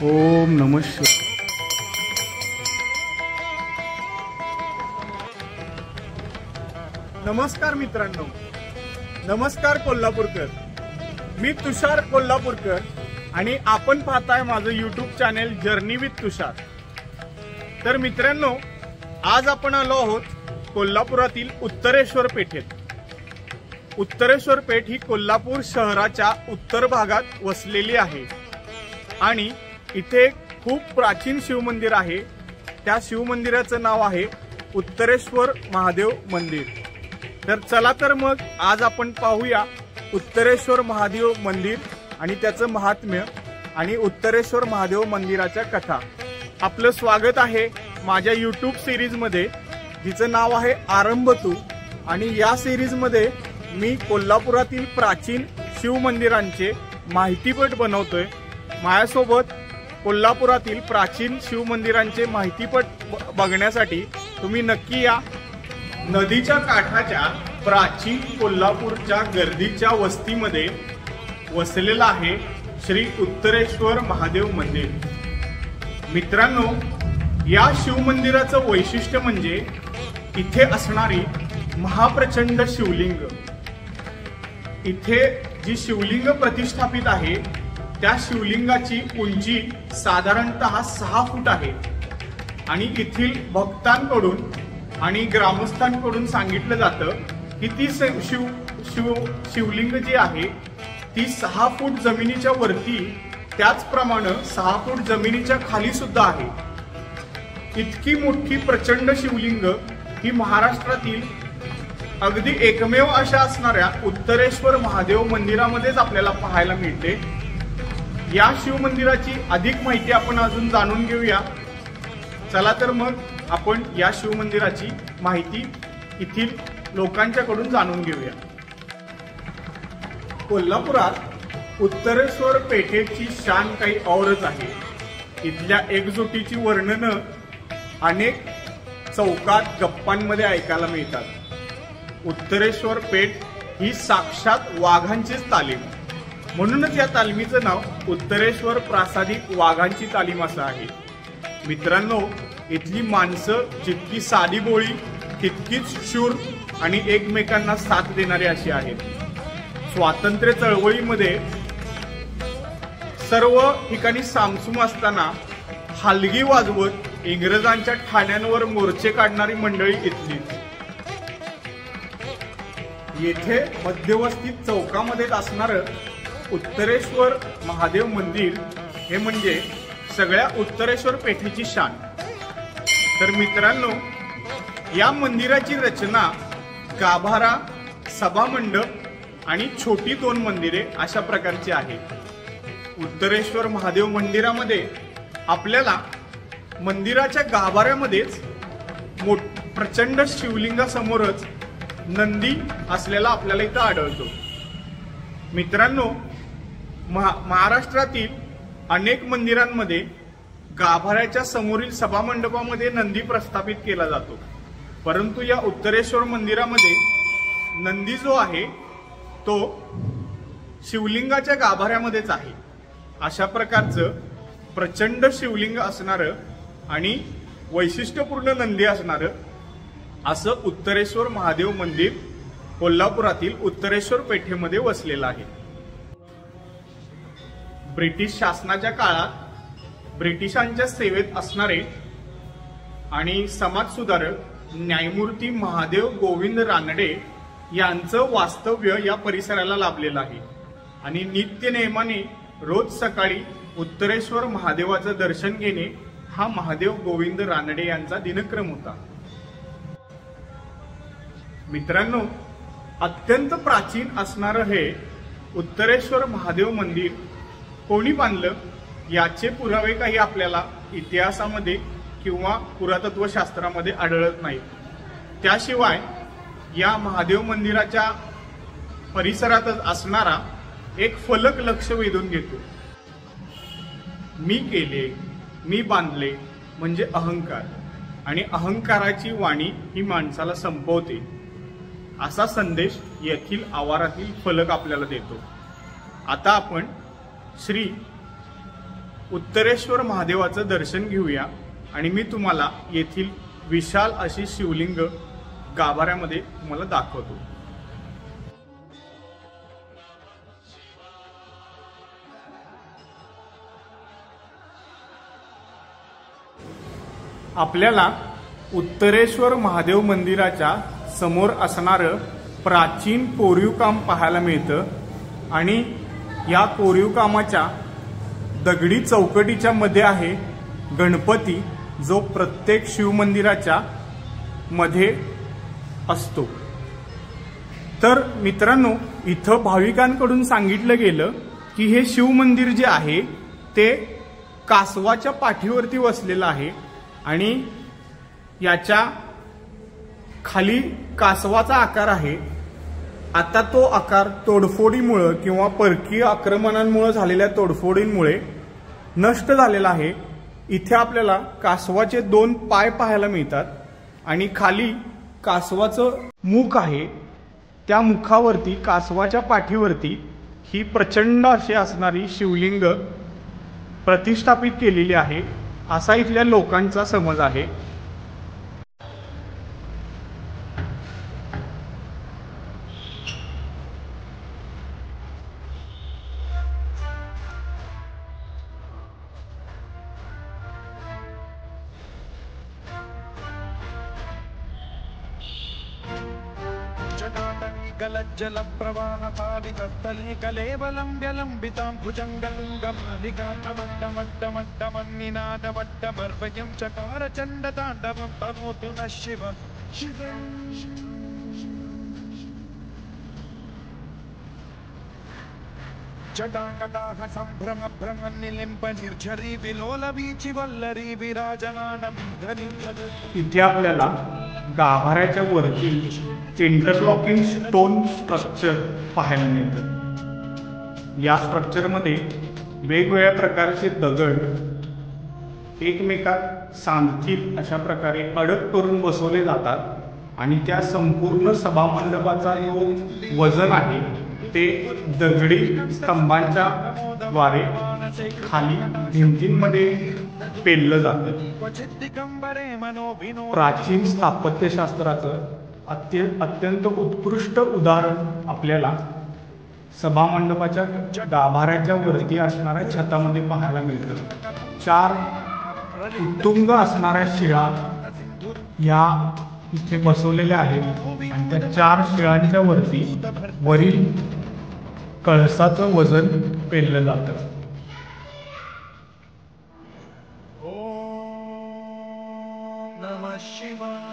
ओम नमः शिवाय। नमस्कार मित्रांनो, नमस्कार कोल्हापूरकर। मी तुषार कोल्हापूरकर आणि आपण पाहताय माझं यूट्यूब चॅनेल जर्नी विथ तुषार। तर मित्रांनो, आज आपण आलो आहोत कोल्हापुरातील उत्तरेश्वर पेठेत। उत्तरेश्वर पेठ ही कोल्हापूर शहराच्या उत्तर भागात वसलेली आहे आणि इथे खूप प्राचीन शिवमंदिर आहे। त्या शिवमंदिराचं नाव आहे उत्तरेश्वर महादेव मंदिर। तर चला तर मग आज आपण पाहूया उत्तरेश्वर महादेव मंदिर आणि त्याचं महात्म्य आणि उत्तरेश्वर महादेव मंदिराच्या कथा। आपलं स्वागत आहे माझ्या यूट्यूब सिरीज मध्ये, जिचं नाव आहे आरंभ तू। आणि या सिरीज मध्ये मी कोल्हापुरातील प्राचीन शिवमंदिरांचे माहितीपट बनवतोय। माझ्यासोबत कोल्हापुरातील प्राचीन शिवमंदिरांचे माहितीपट बघण्यासाठी तुम्ही नक्की या। नदीच्या काठाच्या प्राचीन कोल्हापूरच्या गर्दीच्या वस्तीमध्ये वसलेलं आहे श्री उत्तरेश्वर महादेव मंदिर। मित्रांनो, या शिवमंदिराचं वैशिष्ट्य म्हणजे इथे असणारी महाप्रचंड शिवलिंग। इथे जी शिवलिंग प्रतिष्ठापित आहे त्या शिवलिंगाची उंची साधारणतः 6 फूट आहे आणि येथील भक्तांकडून आणि ग्रामस्थांकडून सांगितलं जातं की ती शिवलिंग जी आहे ती 6 फूट जमिनीच्या वरती, त्याचप्रमाणे 6 फूट जमिनीच्या खाली सुद्धा आहे। इतकी मोठी प्रचंड शिवलिंग ही महाराष्ट्रातील अगदी एकमेव अशा असणाऱ्या उत्तरेश्वर महादेव मंदिरामध्येच आपल्याला पाहायला मिळते। या शिवमंदिराची अधिक माहिती आपण अजून जाणून घेऊया। चला तर मग आपण या शिवमंदिराची माहिती येथील लोकांच्याकडून जाणून घेऊया। कोल्हापुरात उत्तरेश्वर पेठेची शान काही औरच आहे। इथल्या एकजुटीची वर्णनं अनेक चौकात गप्पांमध्ये ऐकायला मिळतात। उत्तरेश्वर पेठ ही साक्षात वाघांचीच तालीम, म्हणूनच या तालमीचं नाव उत्तरेश्वर प्रासादिक वाघांची तालीम असं आहे। मित्रांनो, इथली माणसं जितकी साधी बोळी तितकीच शूर आणि एकमेकांना साथ देणारी अशी आहेत। स्वातंत्र्य चळवळीमध्ये सर्व ठिकाणी सामसूम असताना हलगी वाजवत इंग्रजांच्या ठाण्यांवर मोर्चे काढणारी मंडळी इथलीच। येथे मध्यवस्तीत चौकामध्ये असणारं उत्तरेश्वर महादेव मंदिर हे म्हणजे सगळ्या उत्तरेश्वर पेठेची शान। तर मित्रांनो, या मंदिराची रचना गाभारा, सभामंडप आणि छोटी 2 मंदिरे अशा प्रकारची आहे। उत्तरेश्वर महादेव मंदिरामध्ये आपल्याला मंदिराच्या गाभाऱ्यामध्येच प्रचंड शिवलिंगासमोरच नंदी असलेला आपल्याला इथं आढळतो। मित्रांनो, महाराष्ट्रातील अनेक मंदिरांमध्ये गाभाऱ्याच्या समोरील सभामंडपामध्ये नंदी प्रस्थापित केला जातो, परंतु या उत्तरेश्वर मंदिरामध्ये नंदी जो आहे तो शिवलिंगाच्या गाभाऱ्यामध्येच आहे। अशा प्रकारचं प्रचंड शिवलिंग असणारं आणि वैशिष्ट्यपूर्ण नंदी असणारं असं उत्तरेश्वर महादेव मंदिर कोल्हापुरातील उत्तरेश्वर पेठेमध्ये वसलेलं आहे। ब्रिटिश शासनाच्या काळात ब्रिटिशांच्या सेवेत असणारे आणि समाजसुधारक न्यायमूर्ती महादेव गोविंद रानडे यांचं वास्तव्य या परिसराला लाभलेलं आहे आणि नित्य नेमाने रोज सकाळी उत्तरेश्वर महादेवाचं दर्शन घेणे हा महादेव गोविंद रानडे यांचा दिनक्रम होता। मित्रांनो, अत्यंत प्राचीन असणारं हे उत्तरेश्वर महादेव मंदिर कोणी बांधलं याचे पुरावे काही आपल्याला इतिहासामध्ये किंवा पुरातत्व शास्त्रामध्ये आढळत नाहीत। त्याशिवाय या महादेव मंदिराच्या परिसरातच असणारा एक फलक लक्ष वेधून घेतो। मी केले, मी बांधले म्हणजे अहंकार, आणि अहंकाराची वाणी ही माणसाला संपवते असा संदेश येथील आवारातील फलक आपल्याला देतो। आता आपण श्री उत्तरेश्वर महादेवाचं दर्शन घेऊया आणि मी तुम्हाला येथील विशाल अशी शिवलिंग गाभाऱ्यामध्ये तुम्हाला दाखवतो। आपल्याला उत्तरेश्वर महादेव मंदिराच्या समोर असणारं प्राचीन कोरीव काम पाहायला मिळतं आणि या कोरीव कामाच्या दगडी चौकटीच्या मध्ये आहे गणपती, जो प्रत्येक शिवमंदिराच्या मध्ये असतो। तर मित्रांनो, इथं भाविकांकडून सांगितलं गेलं की हे शिवमंदिर जे आहे ते कासवाच्या पाठीवरती वसलेलं आहे आणि याच्या खाली कासवाचा आकार आहे। आता तो आकार तोडफोडीमुळे किंवा परकीय आक्रमणांमुळे झालेल्या तोडफोडींमुळे नष्ट झालेला आहे। इथे आपल्याला कासवाचे 2 पाय पाहायला मिळतात आणि खाली कासवाचं मुख आहे। त्या मुखावरती कासवाच्या पाठीवरती ही प्रचंड अशी असणारी शिवलिंग प्रतिष्ठापित केलेली आहे, असा इथल्या लोकांचा समज आहे। जल प्रवाह पावितस्थले कलेवलंब्यलंबितां भुजंगलिंगमालिकामट्टमट्टमट्टमन्निनादवट्टमर्वयं चकार चण्डताण्डवं तनोतु नः शिव जटाकटाह संभ्रम भ्रमनिलिम्प निर्झरी विलोलवीचि वल्लरी विराजमानधरी। इथे आपल्याला गाभाऱ्याच्या वरती इंटरलॉकिंग स्टोन स्ट्रक्चर पाहायला मिळतं। या स्ट्रक्चरमध्ये वेगवेगळ्या प्रकारचे दगड एकमेकात सांधतील अशा प्रकारे अडक करून बसवले जातात आणि त्या संपूर्ण सभामंडपाचा जो वजन आहे ते दगडी स्तंभांच्या द्वारे खाली भिंतींमध्ये पेललं जातं। प्राचीन स्थापत्यशास्त्राचं अत्यंत उत्कृष्ट उदाहरण आपल्याला सभामंडपाच्या गाभाऱ्याच्या वरती असणाऱ्या छतामध्ये पाहायला मिळतं। 4 उत्तुंग असणाऱ्या शिळा या इथे बसवलेल्या आहेत आणि त्या 4 शिळांच्या वरती वरील कळसाचं वजन पेललं जातं। ओम नमः शिवाय।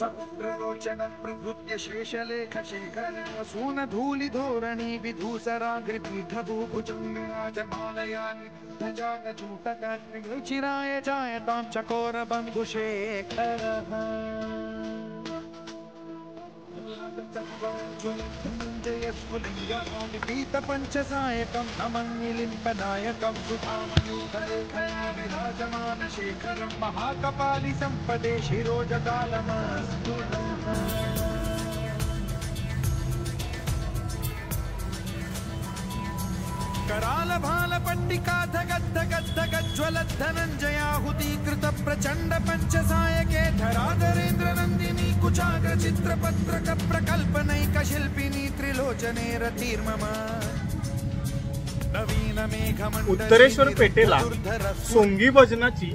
समुद्रलोचनं प्रभृत्य शेषलेखशेखरसून धूलिधोरणी विधूसराग्रिपीठभूभुजङ्गराजमालयानि ध्वजानचूटकचिराय जायतां चकोरबन्धुशेखरः पीतपञ्चसायकं नमन्निलिम्पनायकं सुधामयूखलेखया विराजमानशेखरं महाकपालि सम्पदे शिरोजकालमस्तु। कराल भाल पट्टिकाथ गद्ध गद्ध गज्ज्वलद् धनञ्जयाहुतीकृत प्रचण्ड पञ्चसायके धराधरेन्द्र नन्दिनी कुचाग्र चित्रपत्रक प्रकल्पनैक शिल्पिनी त्रिलोचने रतिर्मम। उत्तरेश्वर पेठेला सोंगी भजनाची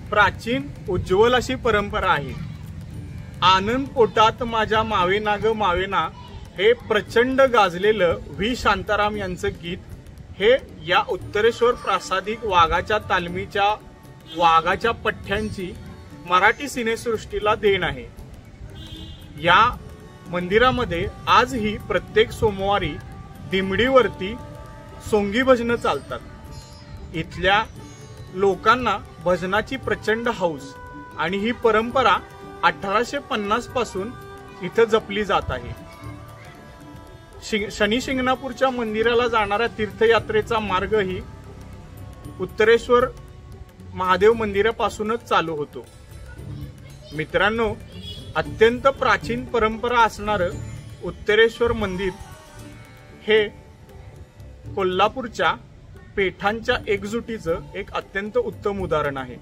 प्राचीन उज्ज्वल अशी परंपरा आहे। आनंद पोटात माझ्या मावेना ग मावेना हे प्रचंड गाजलेलं व्ही शांताराम यांचं गीत हे या उत्तरेश्वर प्रासादिक वाघाच्या तालमीच्या वाघाच्या पठ्यांची मराठी सिनेसृष्टीला देण आहे। या मंदिरामध्ये आजही प्रत्येक सोमवारी दिमडीवरती सोंगी भजनं चालतात। इथल्या लोकांना भजनाची प्रचंड हौस आणि ही परंपरा 1850 पासून इथं जपली जात आहे. शनी शिंगणापूरच्या मंदिराला जाणाऱ्या तीर्थयात्रेचा मार्गही उत्तरेश्वर महादेव मंदिरापासूनच चालू होतो. मित्रांनो, अत्यंत प्राचीन परंपरा असणारं उत्तरेश्वर मंदिर हे कोल्हापूरच्या पेठांच्या एकजुटीचं एक अत्यंत उत्तम उदाहरण आहे.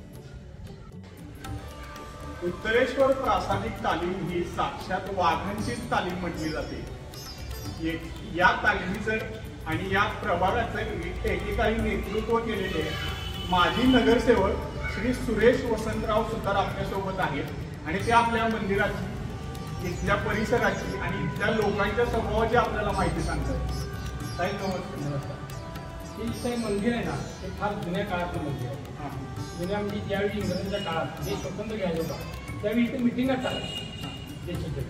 उत्तरेश्वर प्रासादिक तालीम ही साक्षात वाघांचीच तालीम म्हटली जाते. या तालमीचं आणि या प्रभागाचं एकेकाळी नेतृत्व केलेले माजी नगरसेवक श्री सुरेश वसंतराव सुतार आपल्यासोबत आहेत आणि ते आपल्या मंदिराची, इथल्या परिसराची आणि इथल्या लोकांच्या स्वभावाची आपल्याला माहिती सांगतात. साहेब नमस्कार. हे मंदिर आहे ना, ते फार जुन्या काळातलं मंदिर आहे. जुन्या म्हणजे ज्यावेळी इंग्रजांच्या काळात जे स्वतंत्र घ्यायचं होता त्यावेळी इथे मिटिंगच चालल्या देशाच्या,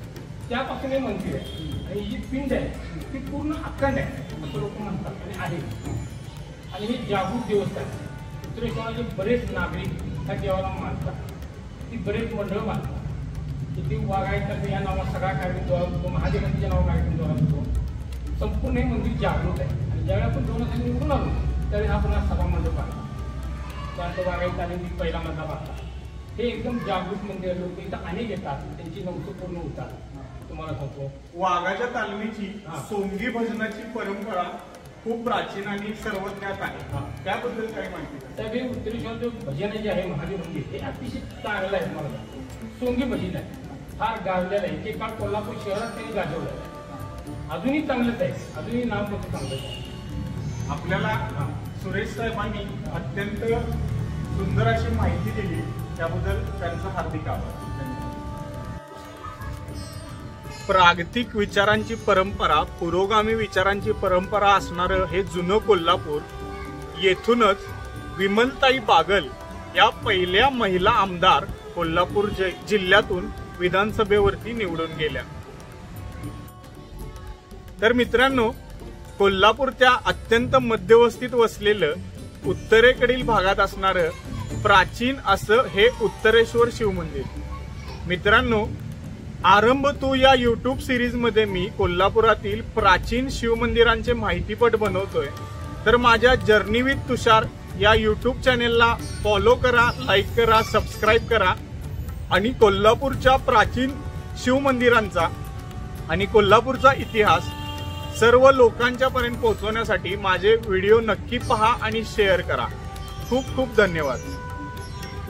त्यापासून हे मंदिर आहे. आणि ही जी पिंड आहे ती पूर्ण अखंड आहे असं लोक म्हणतात आणि आहे. आणि हे जागृत देवस्थान आहे. उत्तरेश्वराचे बरेच नागरिक त्या देवाला मानतात, ती बरेच मंडळ मानतात. किती वाघायचं या नावात सगळा कार्यक्रम जोडा होतो, महादेवांच्या नावा कार्यक्रम जोडा होतो. संपूर्ण हे मंदिर जागृत आहे. आणि ज्यावेळी आपण 2000 निवडून आलो त्यावेळी हा पुन्हा सभा मंडप बांधला, त्यानंतर वाघायचं आणि पहिला मधला बांधला. हे एकदम जागृत मंदिर लोक इथं अनेक येतात, त्यांची नवसं पूर्ण होतात. तुम्हाला सांगतो, वाघाच्या तालमीची सोंगी भजनाची परंपरा खूप प्राचीन आणि सर्वज्ञात आहे. त्याबद्दल काय माहिती? साहेब, उत्तरेश्वरचं भजन जे आहे महादेव मंदिर हे अतिशय चांगलं आहे. मला सोंगी भजन आहे, फार गाजलेलं आहे. ते काळ कोल्हापूर शहरात त्यांनी गाजवलं आहे. अजूनही चांगलंच आहे, अजूनही नाव त्याचं चांगलंच आहे. आपल्याला सुरेश साहेबांनी अत्यंत सुंदर अशी माहिती दिली, त्याबद्दल त्यांचं हार्दिक आभार. प्रागतिक विचारांची परंपरा, पुरोगामी विचारांची परंपरा असणारं हे जुनं कोल्हापूर, येथूनच विमलताई बागल या पहिल्या महिला आमदार कोल्हापूर जिल्ह्यातून विधानसभेवरती निवडून गेल्या. तर मित्रांनो, कोल्हापूर त्या अत्यंत मध्यवस्थित वसलेलं उत्तरेकडील भागात असणारं प्राचीन असं हे उत्तरेश्वर शिवमंदिर. मित्रांनो, आरंभ तू या युट्यूब सिरीज मध्ये मी कोल्हापुरातील प्राचीन शिवमंदिरांचे माहितीपट बनवतोय. तर माझ्या जर्नी विथ तुषार या युट्यूब चॅनेलला फॉलो करा, लाईक करा, सबस्क्राईब करा आणि कोल्हापूरच्या प्राचीन शिवमंदिरांचा आणि कोल्हापूरचा इतिहास सर्व लोकांच्या पर्यंत पोहोचवण्यासाठी माझे व्हिडिओ नक्की पहा आणि शेअर करा. खूप खूप धन्यवाद.